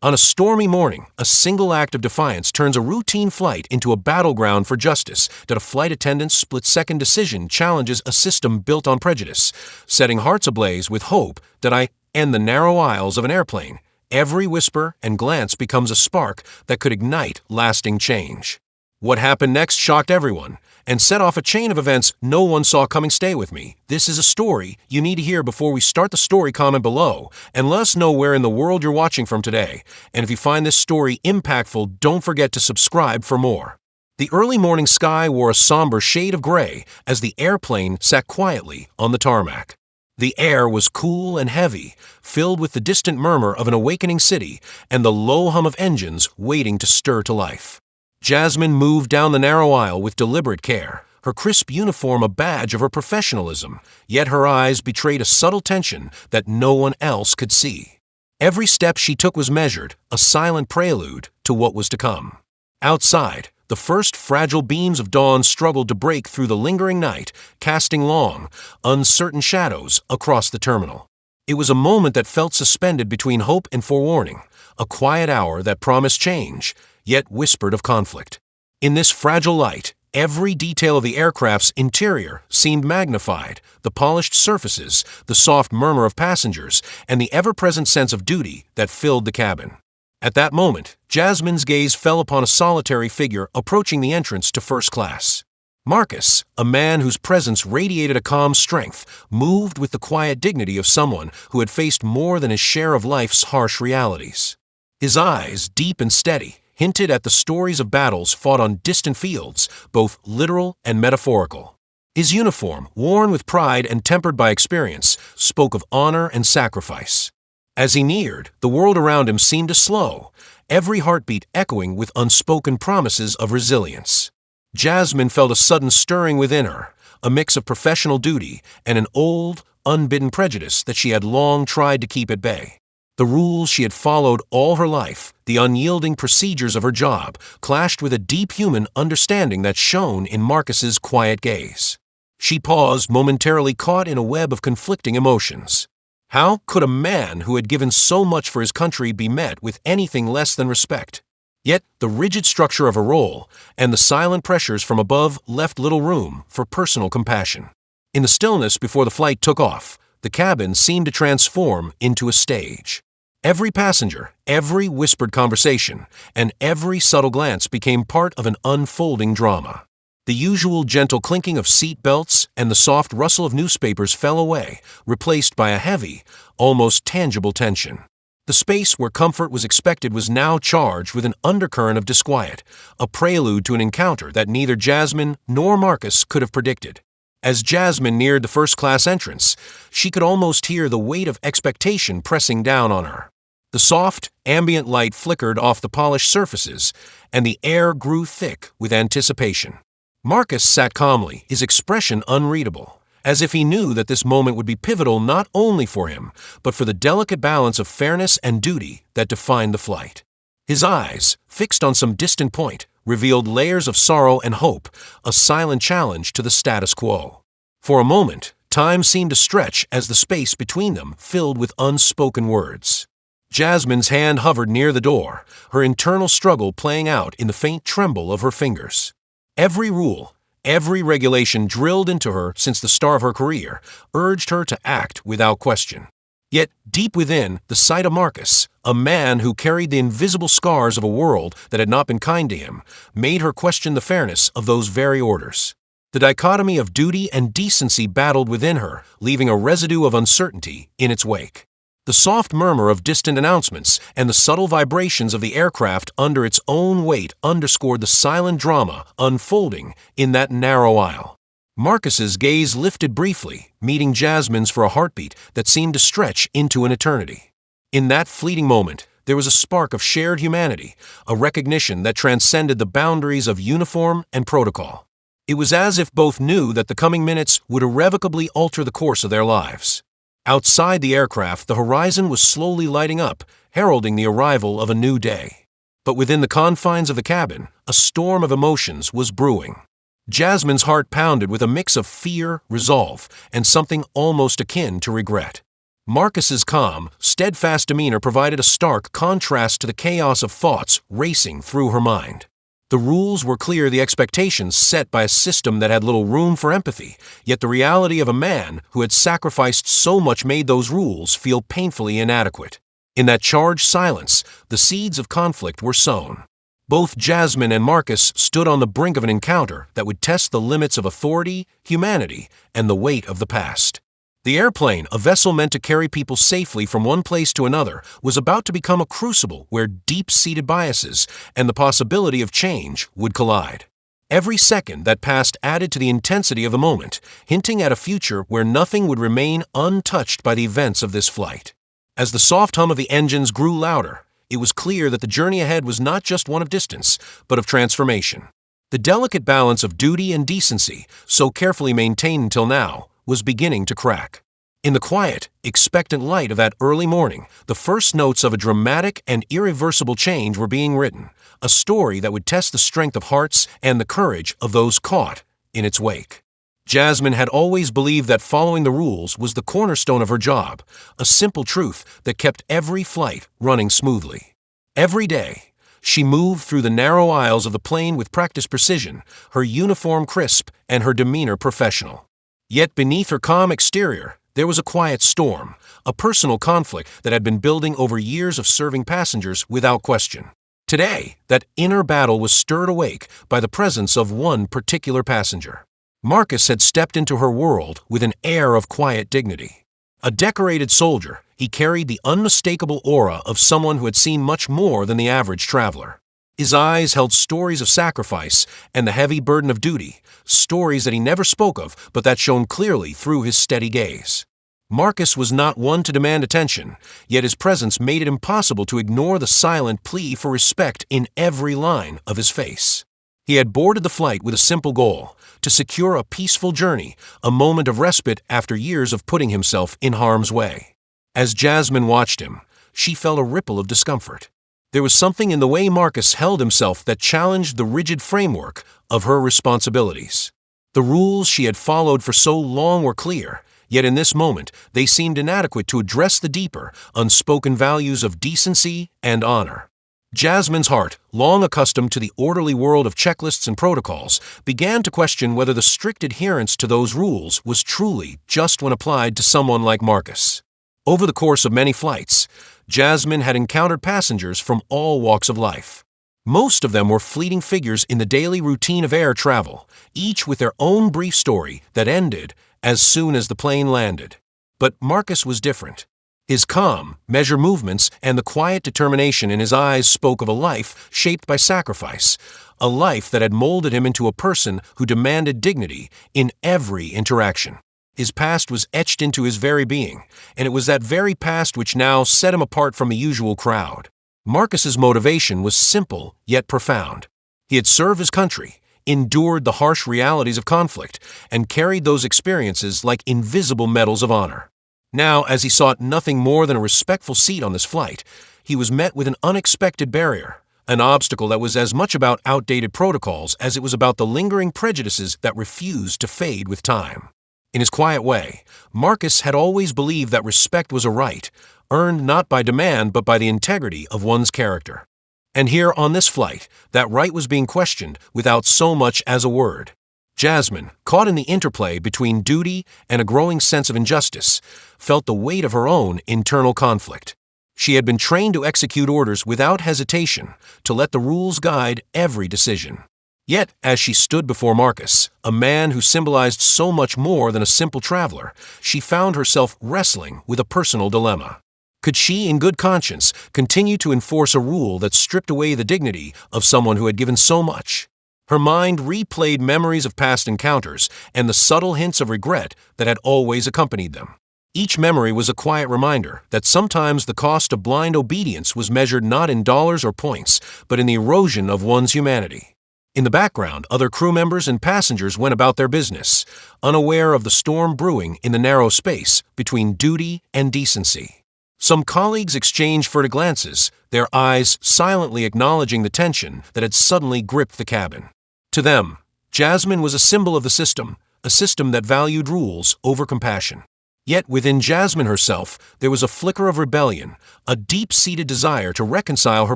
On a stormy morning, a single act of defiance turns a routine flight into a battleground for justice that a flight attendant's split-second decision challenges a system built on prejudice, setting hearts ablaze with hope that I end the narrow aisles of an airplane. Every whisper and glance becomes a spark that could ignite lasting change. What happened next shocked everyone and set off a chain of events no one saw coming. Stay with me. This is a story you need to hear before we start the story. Comment below and let us know where in the world you're watching from today. And if you find this story impactful, don't forget to subscribe for more. The early morning sky wore a somber shade of gray as the airplane sat quietly on the tarmac. The air was cool and heavy, filled with the distant murmur of an awakening city and the low hum of engines waiting to stir to life. Jasmine moved down the narrow aisle with deliberate care, her crisp uniform a badge of her professionalism, yet her eyes betrayed a subtle tension that no one else could see. Every step she took was measured, a silent prelude to what was to come. Outside, the first fragile beams of dawn struggled to break through the lingering night, casting long, uncertain shadows across the terminal. It was a moment that felt suspended between hope and forewarning, a quiet hour that promised change, yet whispered of conflict. In this fragile light, every detail of the aircraft's interior seemed magnified, the polished surfaces, the soft murmur of passengers, and the ever-present sense of duty that filled the cabin. At that moment, Jasmine's gaze fell upon a solitary figure approaching the entrance to first class. Marcus, a man whose presence radiated a calm strength, moved with the quiet dignity of someone who had faced more than his share of life's harsh realities. His eyes, deep and steady, hinted at the stories of battles fought on distant fields, both literal and metaphorical. His uniform, worn with pride and tempered by experience, spoke of honor and sacrifice. As he neared, the world around him seemed to slow, every heartbeat echoing with unspoken promises of resilience. Jasmine felt a sudden stirring within her, a mix of professional duty and an old, unbidden prejudice that she had long tried to keep at bay. The rules she had followed all her life, the unyielding procedures of her job, clashed with a deep human understanding that shone in Marcus's quiet gaze. She paused, momentarily caught in a web of conflicting emotions. How could a man who had given so much for his country be met with anything less than respect? Yet the rigid structure of her role and the silent pressures from above left little room for personal compassion. In the stillness before the flight took off, the cabin seemed to transform into a stage. Every passenger, every whispered conversation, and every subtle glance became part of an unfolding drama. The usual gentle clinking of seat belts and the soft rustle of newspapers fell away, replaced by a heavy, almost tangible tension. The space where comfort was expected was now charged with an undercurrent of disquiet, a prelude to an encounter that neither Jasmine nor Marcus could have predicted. As Jasmine neared the first-class entrance, she could almost hear the weight of expectation pressing down on her. The soft, ambient light flickered off the polished surfaces, and the air grew thick with anticipation. Marcus sat calmly, his expression unreadable, as if he knew that this moment would be pivotal not only for him, but for the delicate balance of fairness and duty that defined the flight. His eyes, fixed on some distant point, revealed layers of sorrow and hope, a silent challenge to the status quo. For a moment, time seemed to stretch as the space between them filled with unspoken words. Jasmine's hand hovered near the door, her internal struggle playing out in the faint tremble of her fingers. Every rule, every regulation drilled into her since the start of her career urged her to act without question. Yet, deep within, the sight of Marcus, a man who carried the invisible scars of a world that had not been kind to him, made her question the fairness of those very orders. The dichotomy of duty and decency battled within her, leaving a residue of uncertainty in its wake. The soft murmur of distant announcements and the subtle vibrations of the aircraft under its own weight underscored the silent drama unfolding in that narrow aisle. Marcus's gaze lifted briefly, meeting Jasmine's for a heartbeat that seemed to stretch into an eternity. In that fleeting moment, there was a spark of shared humanity, a recognition that transcended the boundaries of uniform and protocol. It was as if both knew that the coming minutes would irrevocably alter the course of their lives. Outside the aircraft, the horizon was slowly lighting up, heralding the arrival of a new day. But within the confines of the cabin, a storm of emotions was brewing. Jasmine's heart pounded with a mix of fear, resolve, and something almost akin to regret. Marcus's calm, steadfast demeanor provided a stark contrast to the chaos of thoughts racing through her mind. The rules were clear, the expectations set by a system that had little room for empathy, yet the reality of a man who had sacrificed so much made those rules feel painfully inadequate. In that charged silence, the seeds of conflict were sown. Both Jasmine and Marcus stood on the brink of an encounter that would test the limits of authority, humanity, and the weight of the past. The airplane, a vessel meant to carry people safely from one place to another, was about to become a crucible where deep-seated biases and the possibility of change would collide. Every second that passed added to the intensity of the moment, hinting at a future where nothing would remain untouched by the events of this flight. As the soft hum of the engines grew louder, it was clear that the journey ahead was not just one of distance, but of transformation. The delicate balance of duty and decency, so carefully maintained until now, was beginning to crack. In the quiet, expectant light of that early morning, the first notes of a dramatic and irreversible change were being written, a story that would test the strength of hearts and the courage of those caught in its wake. Jasmine had always believed that following the rules was the cornerstone of her job, a simple truth that kept every flight running smoothly. Every day, she moved through the narrow aisles of the plane with practiced precision, her uniform crisp and her demeanor professional. Yet beneath her calm exterior, there was a quiet storm, a personal conflict that had been building over years of serving passengers without question. Today, that inner battle was stirred awake by the presence of one particular passenger. Marcus had stepped into her world with an air of quiet dignity. A decorated soldier, he carried the unmistakable aura of someone who had seen much more than the average traveler. His eyes held stories of sacrifice and the heavy burden of duty, stories that he never spoke of but that shone clearly through his steady gaze. Marcus was not one to demand attention, yet his presence made it impossible to ignore the silent plea for respect in every line of his face. He had boarded the flight with a simple goal: to secure a peaceful journey, a moment of respite after years of putting himself in harm's way. As Jasmine watched him, she felt a ripple of discomfort. There was something in the way Marcus held himself that challenged the rigid framework of her responsibilities. The rules she had followed for so long were clear, yet in this moment they seemed inadequate to address the deeper, unspoken values of decency and honor. Jasmine's heart, long accustomed to the orderly world of checklists and protocols, began to question whether the strict adherence to those rules was truly just when applied to someone like Marcus. Over the course of many flights, Jasmine had encountered passengers from all walks of life. Most of them were fleeting figures in the daily routine of air travel, each with their own brief story that ended as soon as the plane landed. But Marcus was different. His calm, measured movements and the quiet determination in his eyes spoke of a life shaped by sacrifice, a life that had molded him into a person who demanded dignity in every interaction. His past was etched into his very being, and it was that very past which now set him apart from the usual crowd. Marcus's motivation was simple yet profound. He had served his country, endured the harsh realities of conflict, and carried those experiences like invisible medals of honor. Now, as he sought nothing more than a respectful seat on this flight, he was met with an unexpected barrier, an obstacle that was as much about outdated protocols as it was about the lingering prejudices that refused to fade with time. In his quiet way, Marcus had always believed that respect was a right, earned not by demand but by the integrity of one's character. And here on this flight, that right was being questioned without so much as a word. Jasmine, caught in the interplay between duty and a growing sense of injustice, felt the weight of her own internal conflict. She had been trained to execute orders without hesitation, to let the rules guide every decision. Yet, as she stood before Marcus, a man who symbolized so much more than a simple traveler, she found herself wrestling with a personal dilemma. Could she, in good conscience, continue to enforce a rule that stripped away the dignity of someone who had given so much? Her mind replayed memories of past encounters and the subtle hints of regret that had always accompanied them. Each memory was a quiet reminder that sometimes the cost of blind obedience was measured not in dollars or points, but in the erosion of one's humanity. In the background, other crew members and passengers went about their business, unaware of the storm brewing in the narrow space between duty and decency. Some colleagues exchanged furtive glances, their eyes silently acknowledging the tension that had suddenly gripped the cabin. To them, Jasmine was a symbol of the system, a system that valued rules over compassion. Yet within Jasmine herself, there was a flicker of rebellion, a deep-seated desire to reconcile her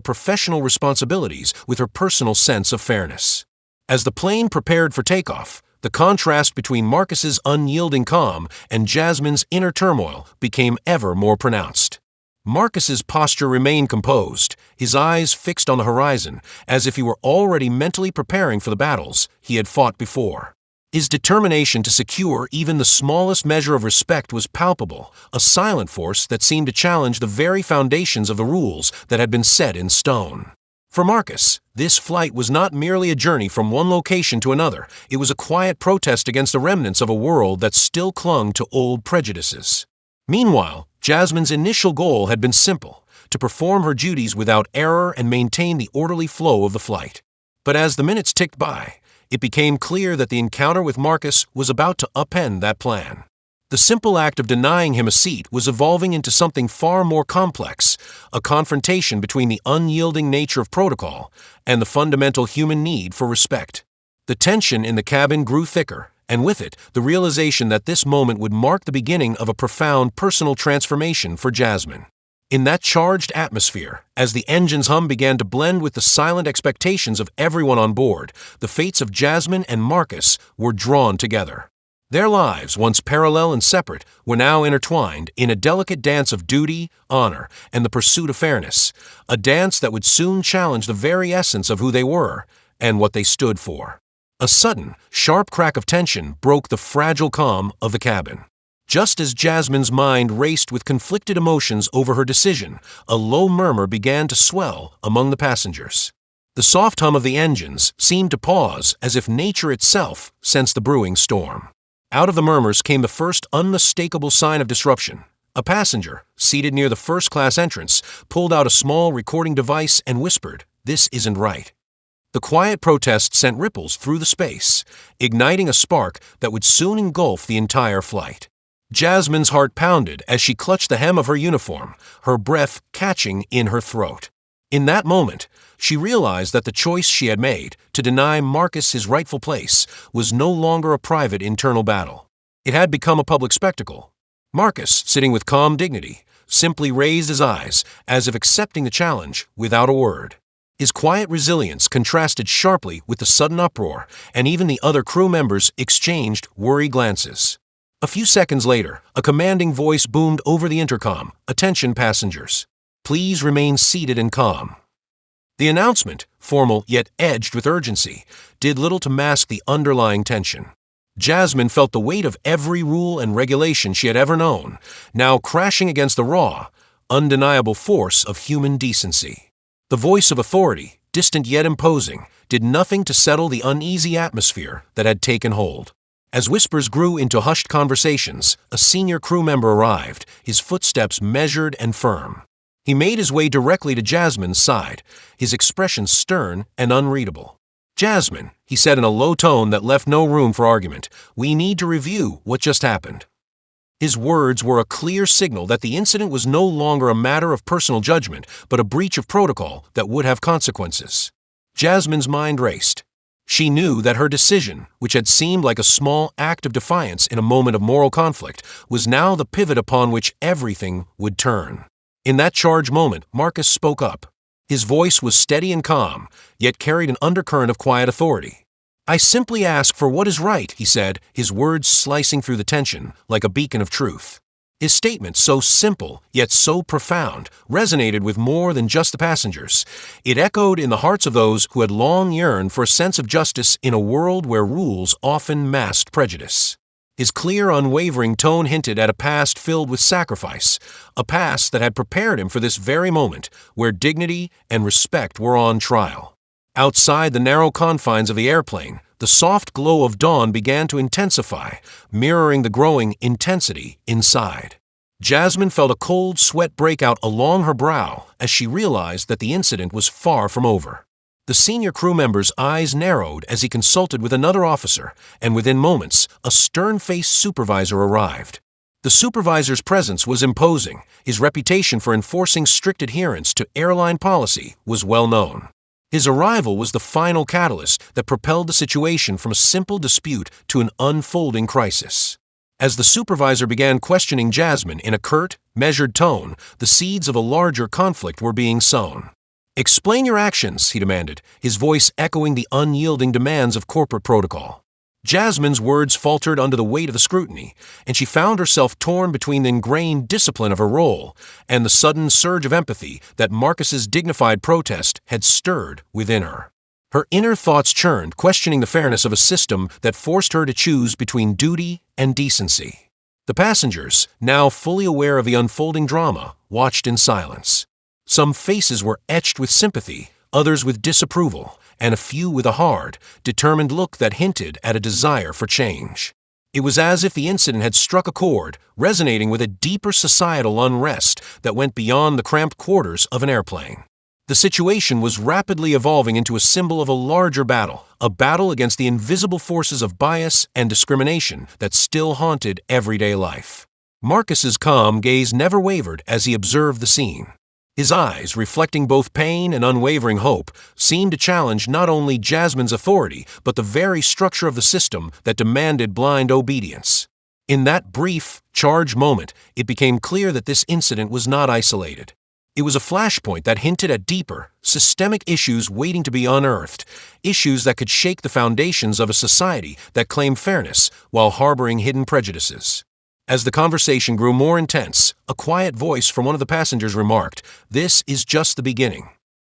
professional responsibilities with her personal sense of fairness. As the plane prepared for takeoff, the contrast between Marcus's unyielding calm and Jasmine's inner turmoil became ever more pronounced. Marcus's posture remained composed, his eyes fixed on the horizon, as if he were already mentally preparing for the battles he had fought before. His determination to secure even the smallest measure of respect was palpable, a silent force that seemed to challenge the very foundations of the rules that had been set in stone. For Marcus, this flight was not merely a journey from one location to another, it was a quiet protest against the remnants of a world that still clung to old prejudices. Meanwhile, Jasmine's initial goal had been simple: to perform her duties without error and maintain the orderly flow of the flight. But as the minutes ticked by, it became clear that the encounter with Marcus was about to upend that plan. The simple act of denying him a seat was evolving into something far more complex, a confrontation between the unyielding nature of protocol and the fundamental human need for respect. The tension in the cabin grew thicker, and with it, the realization that this moment would mark the beginning of a profound personal transformation for Jasmine. In that charged atmosphere, as the engine's hum began to blend with the silent expectations of everyone on board, the fates of Jasmine and Marcus were drawn together. Their lives, once parallel and separate, were now intertwined in a delicate dance of duty, honor, and the pursuit of fairness, a dance that would soon challenge the very essence of who they were and what they stood for. A sudden, sharp crack of tension broke the fragile calm of the cabin. Just as Jasmine's mind raced with conflicted emotions over her decision, a low murmur began to swell among the passengers. The soft hum of the engines seemed to pause as if nature itself sensed the brewing storm. Out of the murmurs came the first unmistakable sign of disruption. A passenger, seated near the first-class entrance, pulled out a small recording device and whispered, "This isn't right." The quiet protest sent ripples through the space, igniting a spark that would soon engulf the entire flight. Jasmine's heart pounded as she clutched the hem of her uniform, her breath catching in her throat. In that moment, she realized that the choice she had made, to deny Marcus his rightful place, was no longer a private internal battle. It had become a public spectacle. Marcus, sitting with calm dignity, simply raised his eyes, as if accepting the challenge without a word. His quiet resilience contrasted sharply with the sudden uproar, and even the other crew members exchanged worried glances. A few seconds later, a commanding voice boomed over the intercom, "Attention passengers. Please remain seated and calm." The announcement, formal yet edged with urgency, did little to mask the underlying tension. Jasmine felt the weight of every rule and regulation she had ever known, now crashing against the raw, undeniable force of human decency. The voice of authority, distant yet imposing, did nothing to settle the uneasy atmosphere that had taken hold. As whispers grew into hushed conversations, a senior crew member arrived, his footsteps measured and firm. He made his way directly to Jasmine's side, his expression stern and unreadable. "Jasmine," he said in a low tone that left no room for argument, "we need to review what just happened." His words were a clear signal that the incident was no longer a matter of personal judgment, but a breach of protocol that would have consequences. Jasmine's mind raced. She knew that her decision, which had seemed like a small act of defiance in a moment of moral conflict, was now the pivot upon which everything would turn. In that charged moment, Marcus spoke up. His voice was steady and calm, yet carried an undercurrent of quiet authority. "I simply ask for what is right," he said, his words slicing through the tension like a beacon of truth. His statement, so simple, yet so profound, resonated with more than just the passengers. It echoed in the hearts of those who had long yearned for a sense of justice in a world where rules often masked prejudice. His clear, unwavering tone hinted at a past filled with sacrifice, a past that had prepared him for this very moment, where dignity and respect were on trial. Outside the narrow confines of the airplane, the soft glow of dawn began to intensify, mirroring the growing intensity inside. Jasmine felt a cold sweat break out along her brow as she realized that the incident was far from over. The senior crew member's eyes narrowed as he consulted with another officer, and within moments, a stern-faced supervisor arrived. The supervisor's presence was imposing. His reputation for enforcing strict adherence to airline policy was well known. His arrival was the final catalyst that propelled the situation from a simple dispute to an unfolding crisis. As the supervisor began questioning Jasmine in a curt, measured tone, the seeds of a larger conflict were being sown. "Explain your actions," he demanded, his voice echoing the unyielding demands of corporate protocol. Jasmine's words faltered under the weight of the scrutiny, and she found herself torn between the ingrained discipline of her role and the sudden surge of empathy that Marcus's dignified protest had stirred within her. Her inner thoughts churned, questioning the fairness of a system that forced her to choose between duty and decency. The passengers, now fully aware of the unfolding drama, watched in silence. Some faces were etched with sympathy, others with disapproval, and a few with a hard, determined look that hinted at a desire for change. It was as if the incident had struck a chord, resonating with a deeper societal unrest that went beyond the cramped quarters of an airplane. The situation was rapidly evolving into a symbol of a larger battle, a battle against the invisible forces of bias and discrimination that still haunted everyday life. Marcus's calm gaze never wavered as he observed the scene. His eyes, reflecting both pain and unwavering hope, seemed to challenge not only Jasmine's authority, but the very structure of the system that demanded blind obedience. In that brief, charged moment, it became clear that this incident was not isolated. It was a flashpoint that hinted at deeper, systemic issues waiting to be unearthed, issues that could shake the foundations of a society that claimed fairness while harboring hidden prejudices. As the conversation grew more intense, a quiet voice from one of the passengers remarked, "This is just the beginning."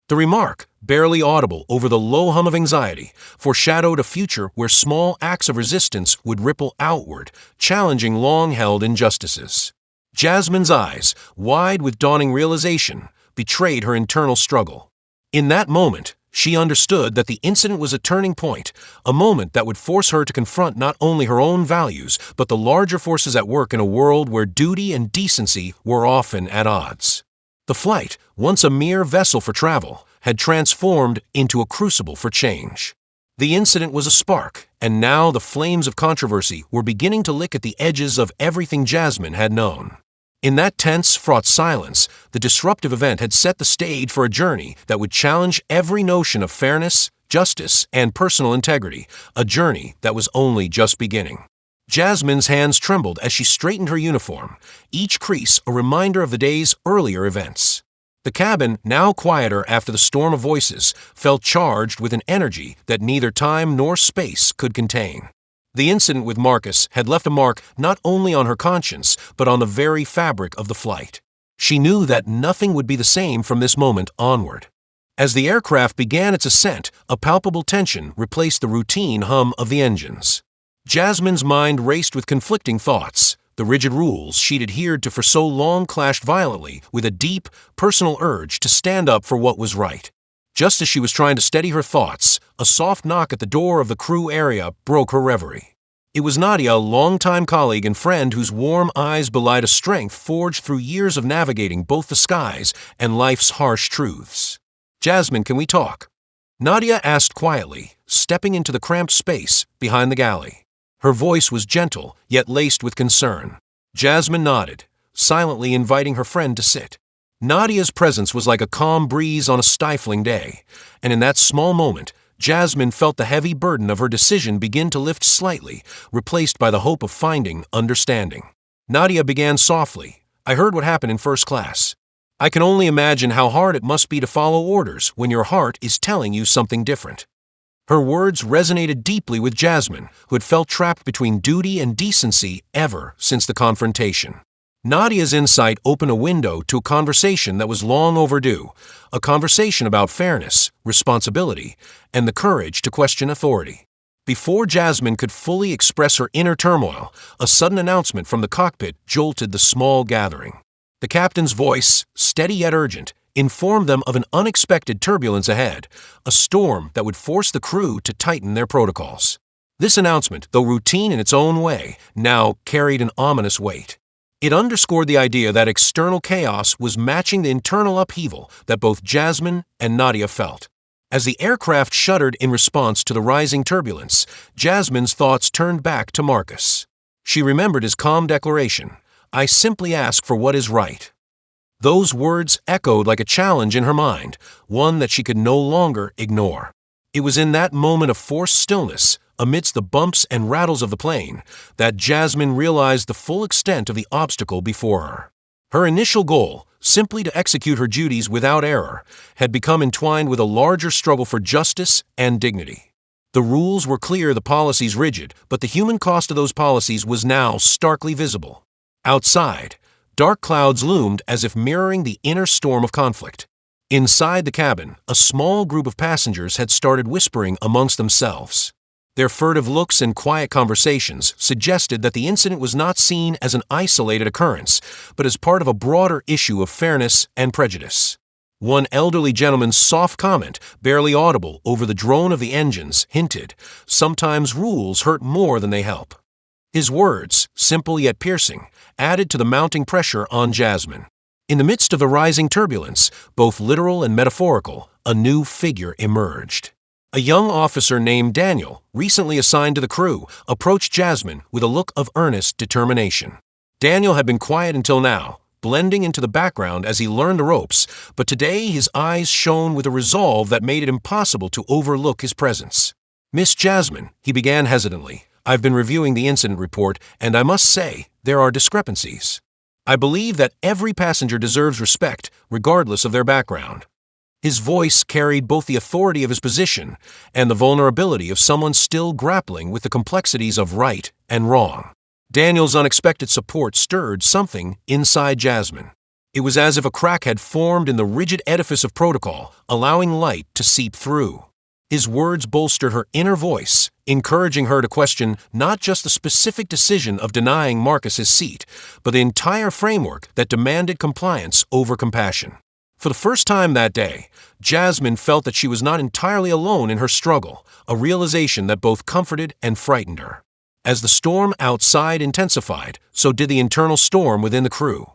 The remark, barely audible over the low hum of anxiety, foreshadowed a future where small acts of resistance would ripple outward, challenging long-held injustices. Jasmine's eyes, wide with dawning realization, betrayed her internal struggle. In that moment, she understood that the incident was a turning point, a moment that would force her to confront not only her own values, but the larger forces at work in a world where duty and decency were often at odds. The flight, once a mere vessel for travel, had transformed into a crucible for change. The incident was a spark, and now the flames of controversy were beginning to lick at the edges of everything Jasmine had known. In that tense, fraught silence, the disruptive event had set the stage for a journey that would challenge every notion of fairness, justice, and personal integrity, a journey that was only just beginning. Jasmine's hands trembled as she straightened her uniform, each crease a reminder of the day's earlier events. The cabin, now quieter after the storm of voices, felt charged with an energy that neither time nor space could contain. The incident with Marcus had left a mark not only on her conscience, but on the very fabric of the flight. She knew that nothing would be the same from this moment onward. As the aircraft began its ascent, a palpable tension replaced the routine hum of the engines. Jasmine's mind raced with conflicting thoughts. The rigid rules she'd adhered to for so long clashed violently with a deep, personal urge to stand up for what was right. Just as she was trying to steady her thoughts, a soft knock at the door of the crew area broke her reverie. It was Nadia, a longtime colleague and friend whose warm eyes belied a strength forged through years of navigating both the skies and life's harsh truths. "Jasmine, can we talk?" Nadia asked quietly, stepping into the cramped space behind the galley. Her voice was gentle, yet laced with concern. Jasmine nodded, silently inviting her friend to sit. Nadia's presence was like a calm breeze on a stifling day, and in that small moment, Jasmine felt the heavy burden of her decision begin to lift slightly, replaced by the hope of finding understanding. Nadia began softly, "I heard what happened in first class. I can only imagine how hard it must be to follow orders when your heart is telling you something different." Her words resonated deeply with Jasmine, who had felt trapped between duty and decency ever since the confrontation. Nadia's insight opened a window to a conversation that was long overdue, a conversation about fairness, responsibility, and the courage to question authority. Before Jasmine could fully express her inner turmoil, a sudden announcement from the cockpit jolted the small gathering. The captain's voice, steady yet urgent, informed them of an unexpected turbulence ahead, a storm that would force the crew to tighten their protocols. This announcement, though routine in its own way, now carried an ominous weight. It underscored the idea that external chaos was matching the internal upheaval that both Jasmine and Nadia felt. As the aircraft shuddered in response to the rising turbulence, Jasmine's thoughts turned back to Marcus. She remembered his calm declaration, "I simply ask for what is right." Those words echoed like a challenge in her mind, one that she could no longer ignore. It was in that moment of forced stillness, amidst the bumps and rattles of the plane, that Jasmine realized the full extent of the obstacle before her. Her initial goal, simply to execute her duties without error, had become entwined with a larger struggle for justice and dignity. The rules were clear, the policies rigid, but the human cost of those policies was now starkly visible. Outside, dark clouds loomed as if mirroring the inner storm of conflict. Inside the cabin, a small group of passengers had started whispering amongst themselves. Their furtive looks and quiet conversations suggested that the incident was not seen as an isolated occurrence, but as part of a broader issue of fairness and prejudice. One elderly gentleman's soft comment, barely audible over the drone of the engines, hinted, "Sometimes rules hurt more than they help." His words, simple yet piercing, added to the mounting pressure on Jasmine. In the midst of the rising turbulence, both literal and metaphorical, a new figure emerged. A young officer named Daniel, recently assigned to the crew, approached Jasmine with a look of earnest determination. Daniel had been quiet until now, blending into the background as he learned the ropes, but today his eyes shone with a resolve that made it impossible to overlook his presence. "Miss Jasmine," he began hesitantly, "I've been reviewing the incident report, and I must say, there are discrepancies. I believe that every passenger deserves respect, regardless of their background." His voice carried both the authority of his position and the vulnerability of someone still grappling with the complexities of right and wrong. Daniel's unexpected support stirred something inside Jasmine. It was as if a crack had formed in the rigid edifice of protocol, allowing light to seep through. His words bolstered her inner voice, encouraging her to question not just the specific decision of denying Marcus his seat, but the entire framework that demanded compliance over compassion. For the first time that day, Jasmine felt that she was not entirely alone in her struggle, a realization that both comforted and frightened her. As the storm outside intensified, so did the internal storm within the crew.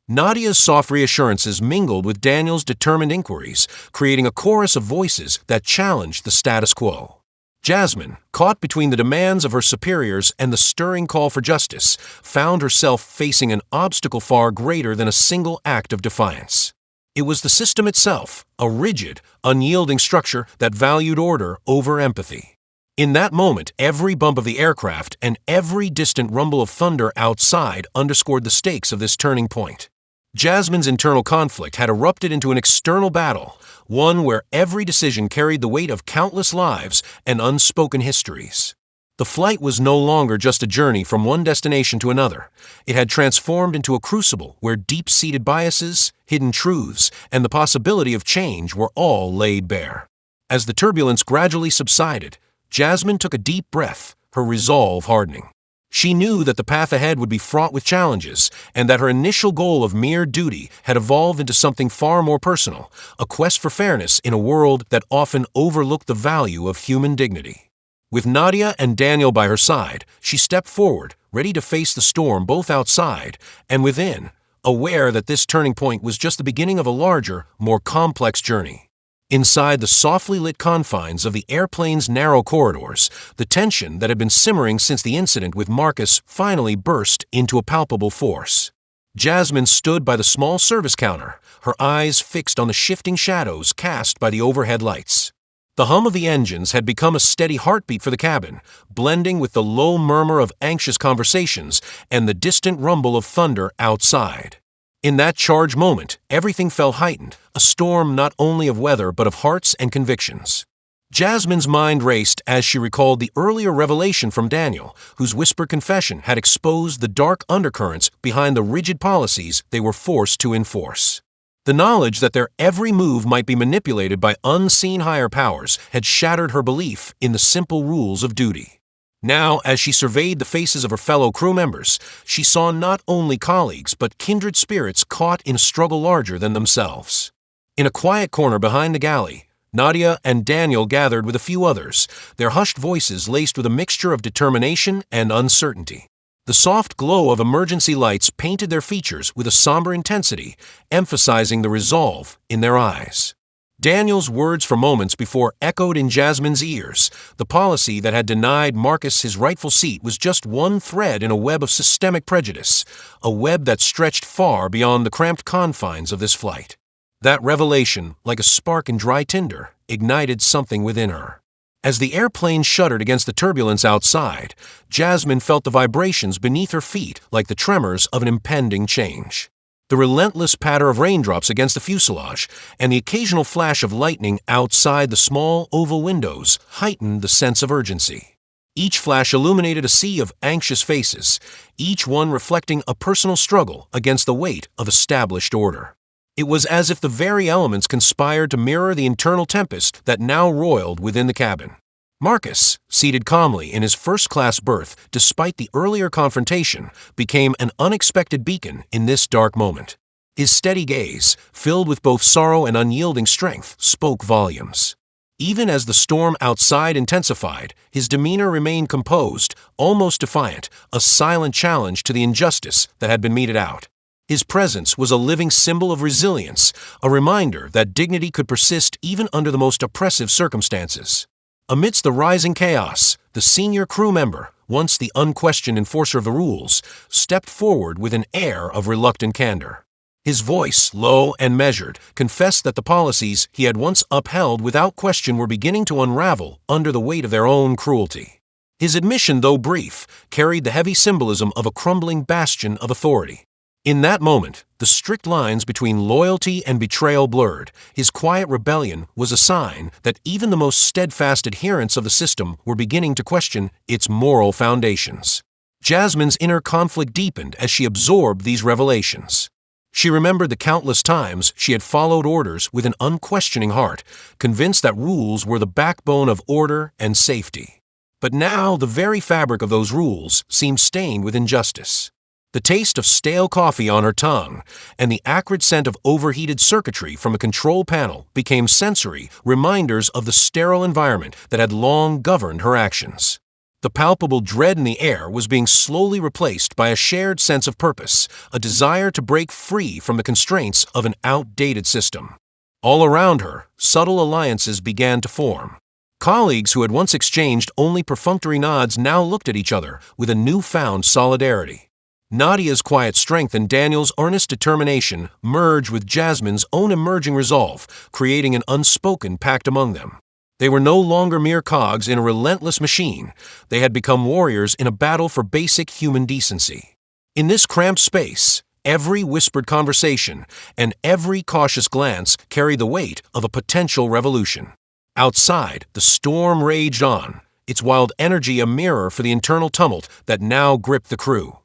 Nadia's soft reassurances mingled with Daniel's determined inquiries, creating a chorus of voices that challenged the status quo. Jasmine, caught between the demands of her superiors and the stirring call for justice, found herself facing an obstacle far greater than a single act of defiance. It was the system itself, a rigid, unyielding structure that valued order over empathy. In that moment, every bump of the aircraft and every distant rumble of thunder outside underscored the stakes of this turning point. Jasmine's internal conflict had erupted into an external battle, one where every decision carried the weight of countless lives and unspoken histories. The flight was no longer just a journey from one destination to another. It had transformed into a crucible where deep-seated biases, hidden truths, and the possibility of change were all laid bare. As the turbulence gradually subsided, Jasmine took a deep breath, her resolve hardening. She knew that the path ahead would be fraught with challenges, and that her initial goal of mere duty had evolved into something far more personal, a quest for fairness in a world that often overlooked the value of human dignity. With Nadia and Daniel by her side, she stepped forward, ready to face the storm both outside and within, aware that this turning point was just the beginning of a larger, more complex journey. Inside the softly lit confines of the airplane's narrow corridors, the tension that had been simmering since the incident with Marcus finally burst into a palpable force. Jasmine stood by the small service counter, her eyes fixed on the shifting shadows cast by the overhead lights. The hum of the engines had become a steady heartbeat for the cabin, blending with the low murmur of anxious conversations and the distant rumble of thunder outside. In that charged moment, everything felt heightened, a storm not only of weather but of hearts and convictions. Jasmine's mind raced as she recalled the earlier revelation from Daniel, whose whispered confession had exposed the dark undercurrents behind the rigid policies they were forced to enforce. The knowledge that their every move might be manipulated by unseen higher powers had shattered her belief in the simple rules of duty. Now, as she surveyed the faces of her fellow crew members, she saw not only colleagues but kindred spirits caught in a struggle larger than themselves. In a quiet corner behind the galley, Nadia and Daniel gathered with a few others, their hushed voices laced with a mixture of determination and uncertainty. The soft glow of emergency lights painted their features with a somber intensity, emphasizing the resolve in their eyes. Daniel's words for moments before echoed in Jasmine's ears. The policy that had denied Marcus his rightful seat was just one thread in a web of systemic prejudice, a web that stretched far beyond the cramped confines of this flight. That revelation, like a spark in dry tinder, ignited something within her. As the airplane shuddered against the turbulence outside, Jasmine felt the vibrations beneath her feet like the tremors of an impending change. The relentless patter of raindrops against the fuselage and the occasional flash of lightning outside the small oval windows heightened the sense of urgency. Each flash illuminated a sea of anxious faces, each one reflecting a personal struggle against the weight of established order. It was as if the very elements conspired to mirror the internal tempest that now roiled within the cabin. Marcus, seated calmly in his first-class berth despite the earlier confrontation, became an unexpected beacon in this dark moment. His steady gaze, filled with both sorrow and unyielding strength, spoke volumes. Even as the storm outside intensified, his demeanor remained composed, almost defiant, a silent challenge to the injustice that had been meted out. His presence was a living symbol of resilience, a reminder that dignity could persist even under the most oppressive circumstances. Amidst the rising chaos, the senior crew member, once the unquestioned enforcer of the rules, stepped forward with an air of reluctant candor. His voice, low and measured, confessed that the policies he had once upheld without question were beginning to unravel under the weight of their own cruelty. His admission, though brief, carried the heavy symbolism of a crumbling bastion of authority. In that moment, the strict lines between loyalty and betrayal blurred. His quiet rebellion was a sign that even the most steadfast adherents of the system were beginning to question its moral foundations. Jasmine's inner conflict deepened as she absorbed these revelations. She remembered the countless times she had followed orders with an unquestioning heart, convinced that rules were the backbone of order and safety. But now the very fabric of those rules seemed stained with injustice. The taste of stale coffee on her tongue and the acrid scent of overheated circuitry from a control panel became sensory reminders of the sterile environment that had long governed her actions. The palpable dread in the air was being slowly replaced by a shared sense of purpose, a desire to break free from the constraints of an outdated system. All around her, subtle alliances began to form. Colleagues who had once exchanged only perfunctory nods now looked at each other with a newfound solidarity. Nadia's quiet strength and Daniel's earnest determination merged with Jasmine's own emerging resolve, creating an unspoken pact among them. They were no longer mere cogs in a relentless machine. They had become warriors in a battle for basic human decency. In this cramped space, every whispered conversation and every cautious glance carried the weight of a potential revolution. Outside, the storm raged on, its wild energy a mirror for the internal tumult that now gripped the crew.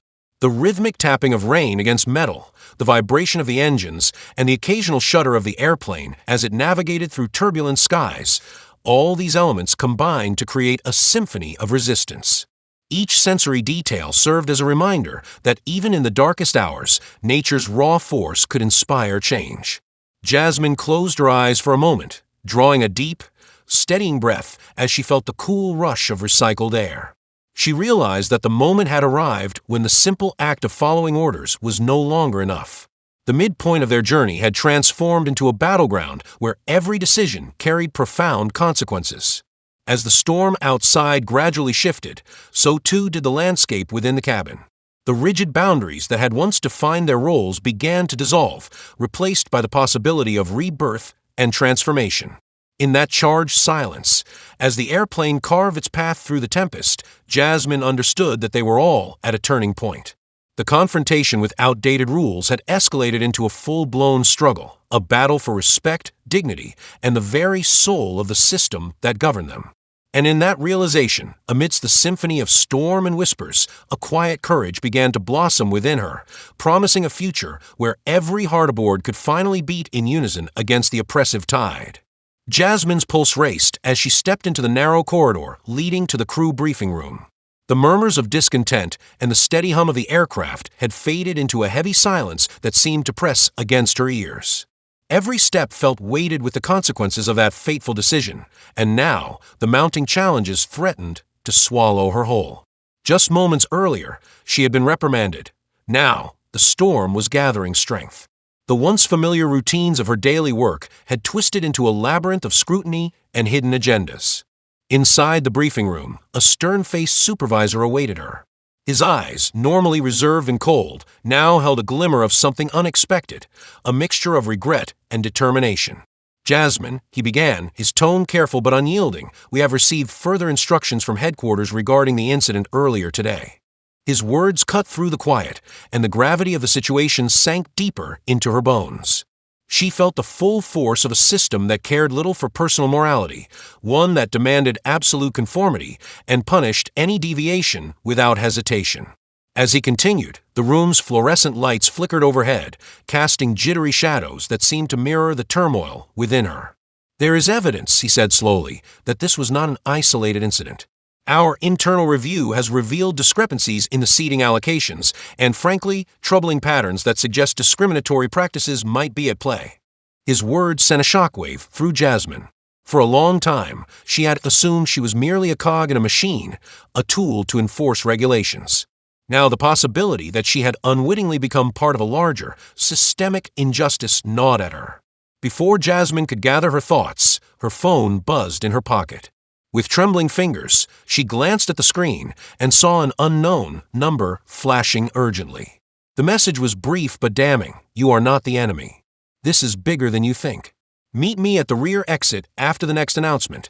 The rhythmic tapping of rain against metal, the vibration of the engines, and the occasional shudder of the airplane as it navigated through turbulent skies, all these elements combined to create a symphony of resistance. Each sensory detail served as a reminder that even in the darkest hours, nature's raw force could inspire change. Jasmine closed her eyes for a moment, drawing a deep, steadying breath as she felt the cool rush of recycled air. She realized that the moment had arrived when the simple act of following orders was no longer enough. The midpoint of their journey had transformed into a battleground where every decision carried profound consequences. As the storm outside gradually shifted, so too did the landscape within the cabin. The rigid boundaries that had once defined their roles began to dissolve, replaced by the possibility of rebirth and transformation. In that charged silence, as the airplane carved its path through the tempest, Jasmine understood that they were all at a turning point. The confrontation with outdated rules had escalated into a full-blown struggle, a battle for respect, dignity, and the very soul of the system that governed them. And in that realization, amidst the symphony of storm and whispers, a quiet courage began to blossom within her, promising a future where every heart aboard could finally beat in unison against the oppressive tide. Jasmine's pulse raced as she stepped into the narrow corridor leading to the crew briefing room. The murmurs of discontent and the steady hum of the aircraft had faded into a heavy silence that seemed to press against her ears. Every step felt weighted with the consequences of that fateful decision, and now the mounting challenges threatened to swallow her whole. Just moments earlier, she had been reprimanded. Now, the storm was gathering strength. The once familiar routines of her daily work had twisted into a labyrinth of scrutiny and hidden agendas. Inside the briefing room, a stern-faced supervisor awaited her. His eyes, normally reserved and cold, now held a glimmer of something unexpected, a mixture of regret and determination. "Jasmine," he began, his tone careful but unyielding, "we have received further instructions from headquarters regarding the incident earlier today." His words cut through the quiet, and the gravity of the situation sank deeper into her bones. She felt the full force of a system that cared little for personal morality, one that demanded absolute conformity and punished any deviation without hesitation. As he continued, the room's fluorescent lights flickered overhead, casting jittery shadows that seemed to mirror the turmoil within her. "There is evidence," he said slowly, "that this was not an isolated incident. Our internal review has revealed discrepancies in the seating allocations and, frankly, troubling patterns that suggest discriminatory practices might be at play." His words sent a shockwave through Jasmine. For a long time, she had assumed she was merely a cog in a machine, a tool to enforce regulations. Now the possibility that she had unwittingly become part of a larger, systemic injustice gnawed at her. Before Jasmine could gather her thoughts, her phone buzzed in her pocket. With trembling fingers, she glanced at the screen and saw an unknown number flashing urgently. The message was brief but damning. "You are not the enemy. This is bigger than you think. Meet me at the rear exit after the next announcement."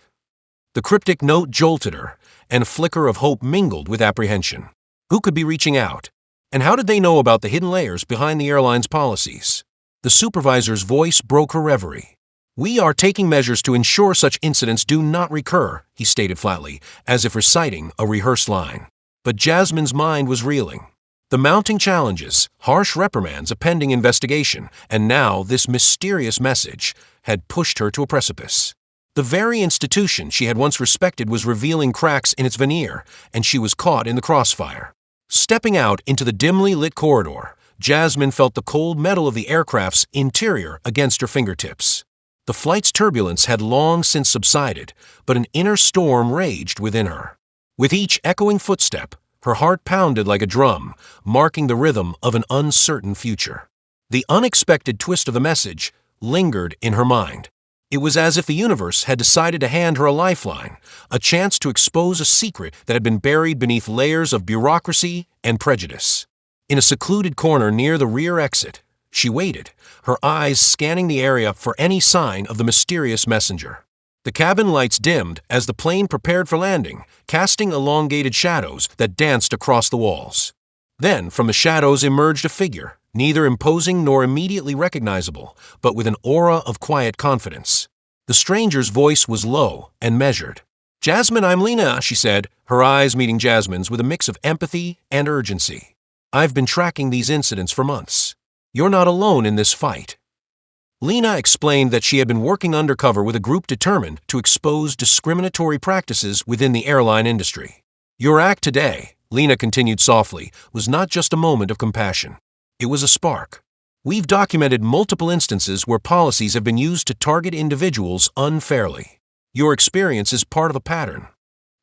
The cryptic note jolted her, and a flicker of hope mingled with apprehension. Who could be reaching out? And how did they know about the hidden layers behind the airline's policies? The supervisor's voice broke her reverie. "We are taking measures to ensure such incidents do not recur," he stated flatly, as if reciting a rehearsed line. But Jasmine's mind was reeling. The mounting challenges, harsh reprimands, a pending investigation, and now this mysterious message had pushed her to a precipice. The very institution she had once respected was revealing cracks in its veneer, and she was caught in the crossfire. Stepping out into the dimly lit corridor, Jasmine felt the cold metal of the aircraft's interior against her fingertips. The flight's turbulence had long since subsided, but an inner storm raged within her. With each echoing footstep, her heart pounded like a drum, marking the rhythm of an uncertain future. The unexpected twist of the message lingered in her mind. It was as if the universe had decided to hand her a lifeline, a chance to expose a secret that had been buried beneath layers of bureaucracy and prejudice. In a secluded corner near the rear exit, she waited, her eyes scanning the area for any sign of the mysterious messenger. The cabin lights dimmed as the plane prepared for landing, casting elongated shadows that danced across the walls. Then, from the shadows emerged a figure, neither imposing nor immediately recognizable, but with an aura of quiet confidence. The stranger's voice was low and measured. "Jasmine, I'm Lena," she said, her eyes meeting Jasmine's with a mix of empathy and urgency. "I've been tracking these incidents for months. You're not alone in this fight." Lena explained that she had been working undercover with a group determined to expose discriminatory practices within the airline industry. "Your act today," Lena continued softly, "was not just a moment of compassion. It was a spark. We've documented multiple instances where policies have been used to target individuals unfairly. Your experience is part of a pattern."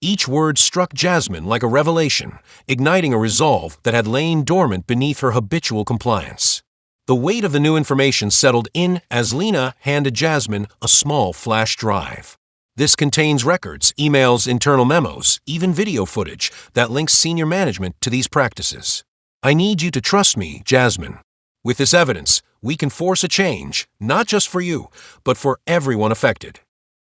Each word struck Jasmine like a revelation, igniting a resolve that had lain dormant beneath her habitual compliance. The weight of the new information settled in as Lena handed Jasmine a small flash drive. "This contains records, emails, internal memos, even video footage that links senior management to these practices. I need you to trust me, Jasmine. With this evidence, we can force a change, not just for you, but for everyone affected."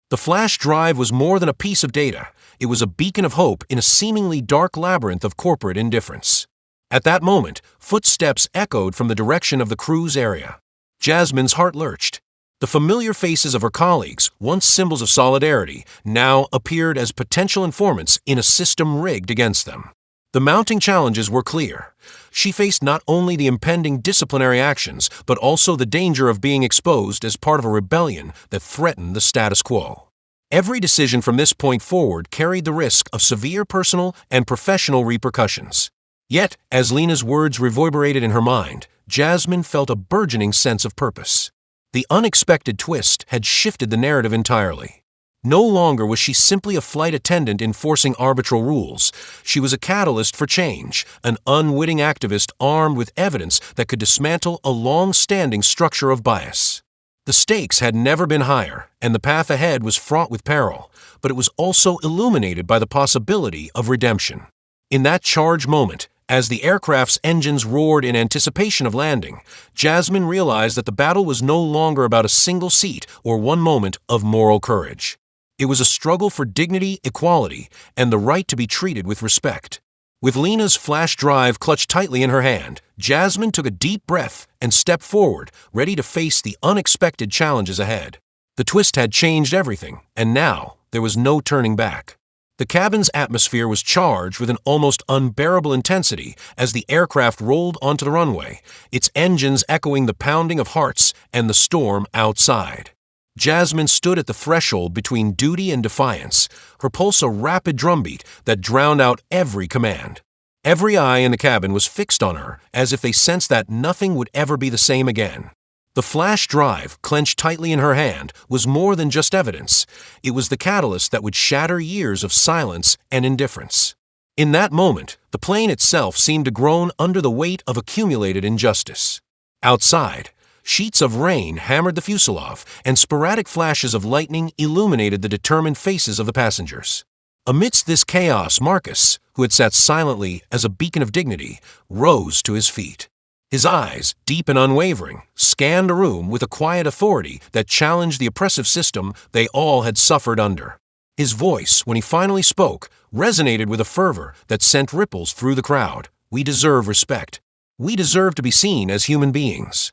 The flash drive was more than a piece of data. It was a beacon of hope in a seemingly dark labyrinth of corporate indifference. At that moment, footsteps echoed from the direction of the cruise area. Jasmine's heart lurched. The familiar faces of her colleagues, once symbols of solidarity, now appeared as potential informants in a system rigged against them. The mounting challenges were clear. She faced not only the impending disciplinary actions, but also the danger of being exposed as part of a rebellion that threatened the status quo. Every decision from this point forward carried the risk of severe personal and professional repercussions. Yet, as Lena's words reverberated in her mind, Jasmine felt a burgeoning sense of purpose. The unexpected twist had shifted the narrative entirely. No longer was she simply a flight attendant enforcing arbitral rules. She was a catalyst for change, an unwitting activist armed with evidence that could dismantle a long-standing structure of bias. The stakes had never been higher, and the path ahead was fraught with peril, but it was also illuminated by the possibility of redemption. In that charged moment, As the aircraft's engines roared in anticipation of landing, Jasmine realized that the battle was no longer about a single seat or one moment of moral courage. It was a struggle for dignity, equality, and the right to be treated with respect. With Lena's flash drive clutched tightly in her hand, Jasmine took a deep breath and stepped forward, ready to face the unexpected challenges ahead. The twist had changed everything, and now there was no turning back. The cabin's atmosphere was charged with an almost unbearable intensity as the aircraft rolled onto the runway, its engines echoing the pounding of hearts and the storm outside. Jasmine stood at the threshold between duty and defiance, her pulse a rapid drumbeat that drowned out every command. Every eye in the cabin was fixed on her, as if they sensed that nothing would ever be the same again. The flash drive, clenched tightly in her hand, was more than just evidence. It was the catalyst that would shatter years of silence and indifference. In that moment, the plane itself seemed to groan under the weight of accumulated injustice. Outside, sheets of rain hammered the fuselage, and sporadic flashes of lightning illuminated the determined faces of the passengers. Amidst this chaos, Marcus, who had sat silently as a beacon of dignity, rose to his feet. His eyes, deep and unwavering, scanned the room with a quiet authority that challenged the oppressive system they all had suffered under. His voice, when he finally spoke, resonated with a fervor that sent ripples through the crowd. We deserve respect. We deserve to be seen as human beings.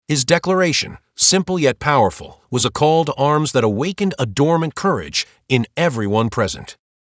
His declaration, simple yet powerful, was a call to arms that awakened a dormant courage in everyone present.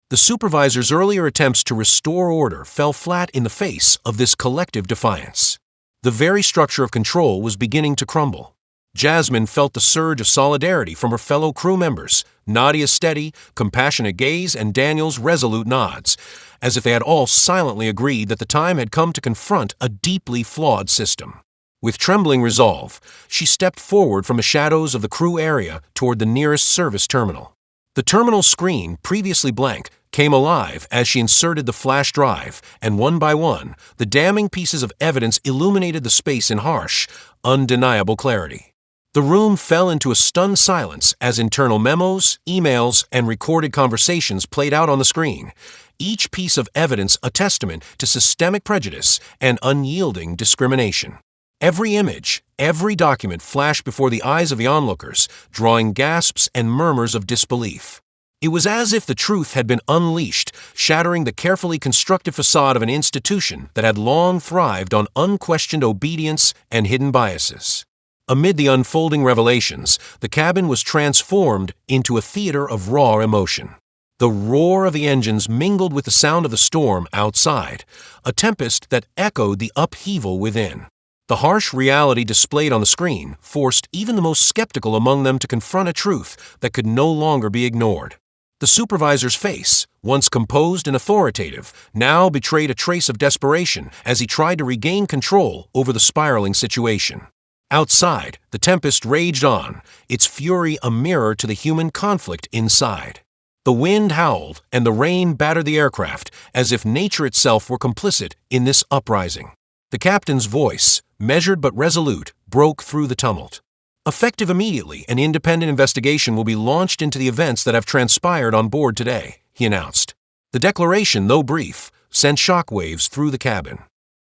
The supervisor's earlier attempts to restore order fell flat in the face of this collective defiance. The very structure of control was beginning to crumble. Jasmine felt the surge of solidarity from her fellow crew members, Nadia's steady, compassionate gaze and Daniel's resolute nods, as if they had all silently agreed that the time had come to confront a deeply flawed system. With trembling resolve, she stepped forward from the shadows of the crew area toward the nearest service terminal. The terminal screen, previously blank, came alive as she inserted the flash drive, and one by one, the damning pieces of evidence illuminated the space in harsh, undeniable clarity. The room fell into a stunned silence as internal memos, emails, and recorded conversations played out on the screen, each piece of evidence a testament to systemic prejudice and unyielding discrimination. Every image, every document flashed before the eyes of the onlookers, drawing gasps and murmurs of disbelief. It was as if the truth had been unleashed, shattering the carefully constructed facade of an institution that had long thrived on unquestioned obedience and hidden biases. Amid the unfolding revelations, the cabin was transformed into a theater of raw emotion. The roar of the engines mingled with the sound of the storm outside, a tempest that echoed the upheaval within. The harsh reality displayed on the screen forced even the most skeptical among them to confront a truth that could no longer be ignored. The supervisor's face, once composed and authoritative, now betrayed a trace of desperation as he tried to regain control over the spiraling situation. Outside, the tempest raged on, its fury a mirror to the human conflict inside. The wind howled and the rain battered the aircraft as if nature itself were complicit in this uprising. The captain's voice, measured but resolute, broke through the tumult. Effective immediately, an independent investigation will be launched into the events that have transpired on board today, he announced. The declaration, though brief, sent shockwaves through the cabin.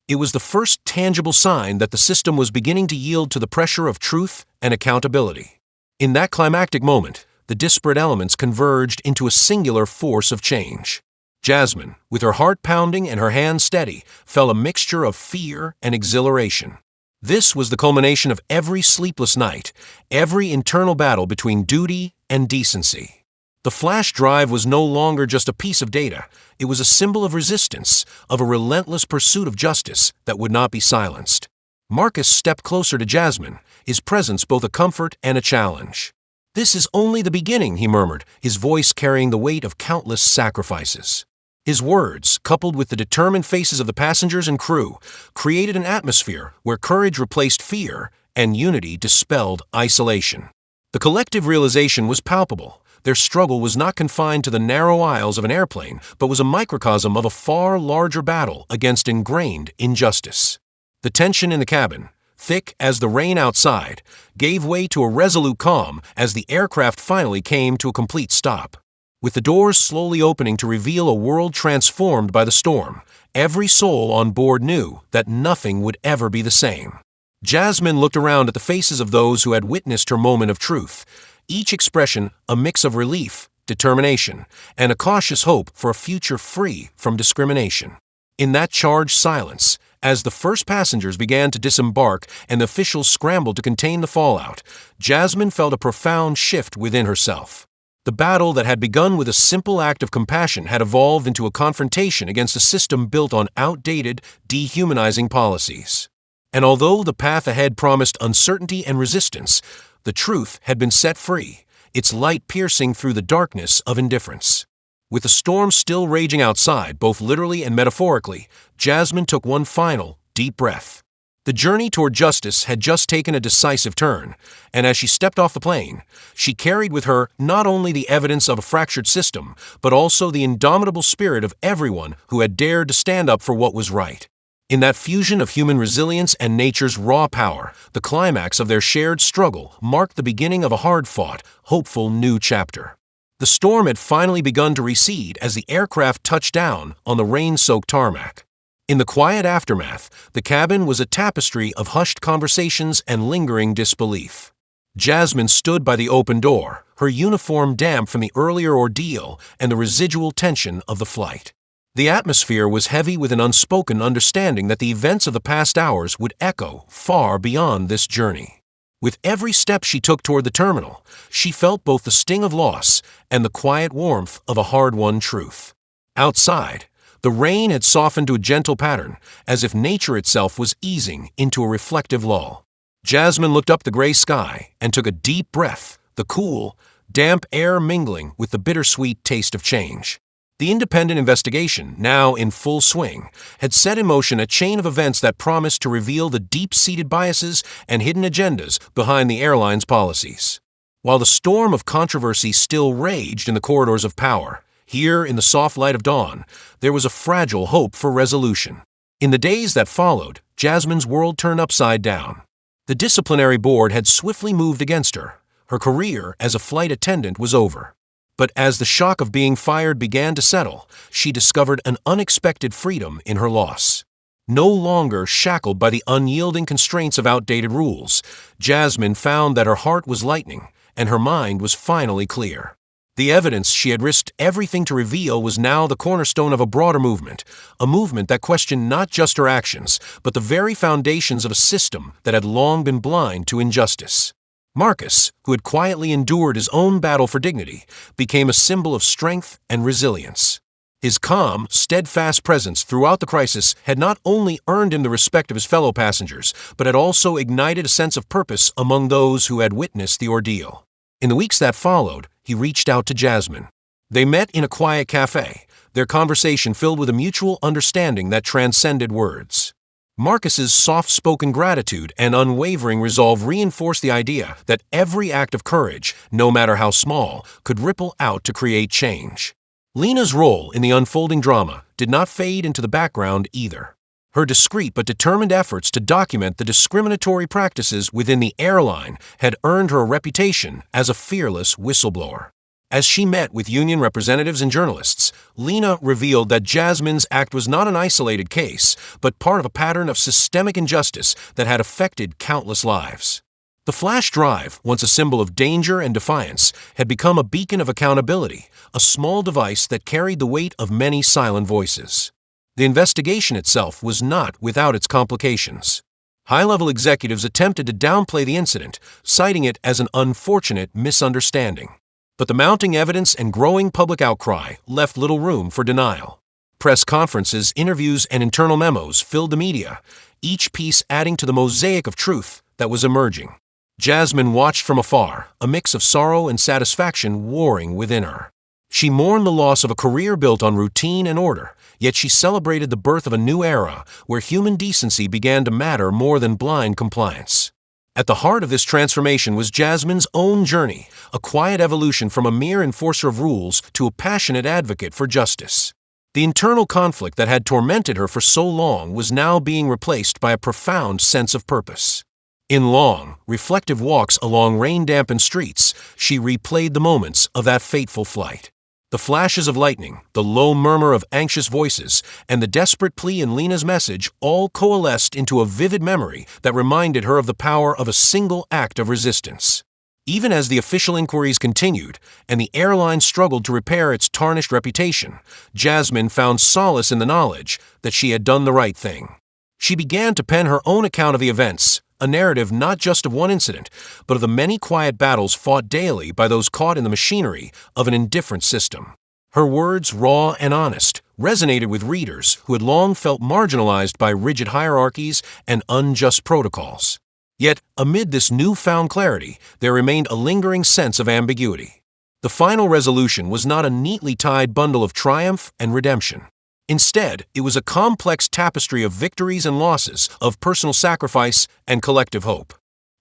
It was the first tangible sign that the system was beginning to yield to the pressure of truth and accountability. In that climactic moment, the disparate elements converged into a singular force of change. Jasmine, with her heart pounding and her hands steady, felt a mixture of fear and exhilaration. This was the culmination of every sleepless night, every internal battle between duty and decency. The flash drive was no longer just a piece of data. It was a symbol of resistance, of a relentless pursuit of justice that would not be silenced. Marcus stepped closer to Jasmine, his presence both a comfort and a challenge. "This is only the beginning," he murmured, his voice carrying the weight of countless sacrifices. His words, coupled with the determined faces of the passengers and crew, created an atmosphere where courage replaced fear and unity dispelled isolation. The collective realization was palpable. Their struggle was not confined to the narrow aisles of an airplane, but was a microcosm of a far larger battle against ingrained injustice. The tension in the cabin, thick as the rain outside, gave way to a resolute calm as the aircraft finally came to a complete stop. With the doors slowly opening to reveal a world transformed by the storm, every soul on board knew that nothing would ever be the same. Jasmine looked around at the faces of those who had witnessed her moment of truth, each expression a mix of relief, determination, and a cautious hope for a future free from discrimination. In that charged silence, as the first passengers began to disembark and the officials scrambled to contain the fallout, Jasmine felt a profound shift within herself. The battle that had begun with a simple act of compassion had evolved into a confrontation against a system built on outdated, dehumanizing policies. And although the path ahead promised uncertainty and resistance, the truth had been set free, its light piercing through the darkness of indifference. With the storm still raging outside, both literally and metaphorically, Jasmine took one final, deep breath. The journey toward justice had just taken a decisive turn, and as she stepped off the plane, she carried with her not only the evidence of a fractured system, but also the indomitable spirit of everyone who had dared to stand up for what was right. In that fusion of human resilience and nature's raw power, the climax of their shared struggle marked the beginning of a hard-fought, hopeful new chapter. The storm had finally begun to recede as the aircraft touched down on the rain-soaked tarmac. In the quiet aftermath, the cabin was a tapestry of hushed conversations and lingering disbelief. Jasmine stood by the open door, her uniform damp from the earlier ordeal and the residual tension of the flight. The atmosphere was heavy with an unspoken understanding that the events of the past hours would echo far beyond this journey. With every step she took toward the terminal, she felt both the sting of loss and the quiet warmth of a hard-won truth. Outside, the rain had softened to a gentle pattern, as if nature itself was easing into a reflective lull. Jasmine looked up the gray sky and took a deep breath, the cool, damp air mingling with the bittersweet taste of change. The independent investigation, now in full swing, had set in motion a chain of events that promised to reveal the deep-seated biases and hidden agendas behind the airline's policies. While the storm of controversy still raged in the corridors of power, here in the soft light of dawn, there was a fragile hope for resolution. In the days that followed, Jasmine's world turned upside down. The disciplinary board had swiftly moved against her. Her career as a flight attendant was over. But as the shock of being fired began to settle, she discovered an unexpected freedom in her loss. No longer shackled by the unyielding constraints of outdated rules, Jasmine found that her heart was lightening and her mind was finally clear. The evidence she had risked everything to reveal was now the cornerstone of a broader movement, a movement that questioned not just her actions, but the very foundations of a system that had long been blind to injustice. Marcus, who had quietly endured his own battle for dignity, became a symbol of strength and resilience. His calm, steadfast presence throughout the crisis had not only earned him the respect of his fellow passengers, but had also ignited a sense of purpose among those who had witnessed the ordeal. In the weeks that followed, he reached out to Jasmine. They met in a quiet cafe, their conversation filled with a mutual understanding that transcended words. Marcus's soft-spoken gratitude and unwavering resolve reinforced the idea that every act of courage, no matter how small, could ripple out to create change. Lena's role in the unfolding drama did not fade into the background either. Her discreet but determined efforts to document the discriminatory practices within the airline had earned her a reputation as a fearless whistleblower. As she met with union representatives and journalists, Lena revealed that Jasmine's act was not an isolated case, but part of a pattern of systemic injustice that had affected countless lives. The flash drive, once a symbol of danger and defiance, had become a beacon of accountability, a small device that carried the weight of many silent voices. The investigation itself was not without its complications. High-level executives attempted to downplay the incident, citing it as an unfortunate misunderstanding. But the mounting evidence and growing public outcry left little room for denial. Press conferences, interviews, and internal memos filled the media, each piece adding to the mosaic of truth that was emerging. Jasmine watched from afar, a mix of sorrow and satisfaction warring within her. She mourned the loss of a career built on routine and order, yet she celebrated the birth of a new era where human decency began to matter more than blind compliance. At the heart of this transformation was Jasmine's own journey, a quiet evolution from a mere enforcer of rules to a passionate advocate for justice. The internal conflict that had tormented her for so long was now being replaced by a profound sense of purpose. In long, reflective walks along rain-dampened streets, she replayed the moments of that fateful flight. The flashes of lightning, the low murmur of anxious voices, and the desperate plea in Lena's message all coalesced into a vivid memory that reminded her of the power of a single act of resistance. Even as the official inquiries continued, and the airline struggled to repair its tarnished reputation, Jasmine found solace in the knowledge that she had done the right thing. She began to pen her own account of the events, a narrative not just of one incident, but of the many quiet battles fought daily by those caught in the machinery of an indifferent system. Her words, raw and honest, resonated with readers who had long felt marginalized by rigid hierarchies and unjust protocols. Yet, amid this newfound clarity, there remained a lingering sense of ambiguity. The final resolution was not a neatly tied bundle of triumph and redemption. Instead, it was a complex tapestry of victories and losses, of personal sacrifice and collective hope.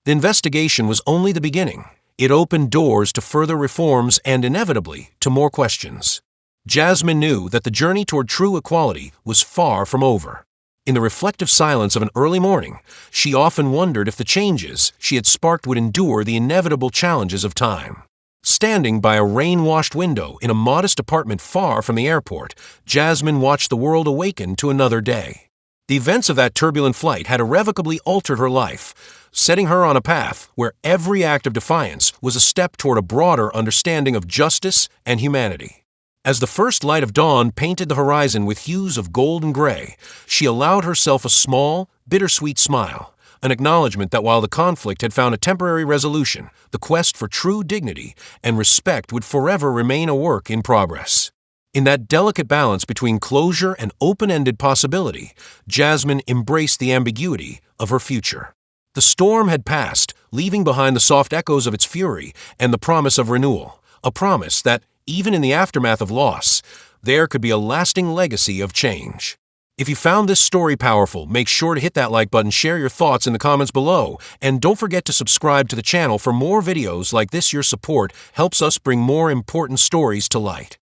The investigation was only the beginning. It opened doors to further reforms and, inevitably, to more questions. Jasmine knew that the journey toward true equality was far from over. In the reflective silence of an early morning, she often wondered if the changes she had sparked would endure the inevitable challenges of time. Standing by a rain-washed window in a modest apartment far from the airport, Jasmine watched the world awaken to another day. The events of that turbulent flight had irrevocably altered her life, setting her on a path where every act of defiance was a step toward a broader understanding of justice and humanity. As the first light of dawn painted the horizon with hues of gold and gray, she allowed herself a small, bittersweet smile, an acknowledgement that while the conflict had found a temporary resolution, the quest for true dignity and respect would forever remain a work in progress. In that delicate balance between closure and open-ended possibility, Jasmine embraced the ambiguity of her future. The storm had passed, leaving behind the soft echoes of its fury and the promise of renewal, a promise that, even in the aftermath of loss, there could be a lasting legacy of change. If you found this story powerful, make sure to hit that like button, share your thoughts in the comments below, and don't forget to subscribe to the channel for more videos like this. Your support helps us bring more important stories to light.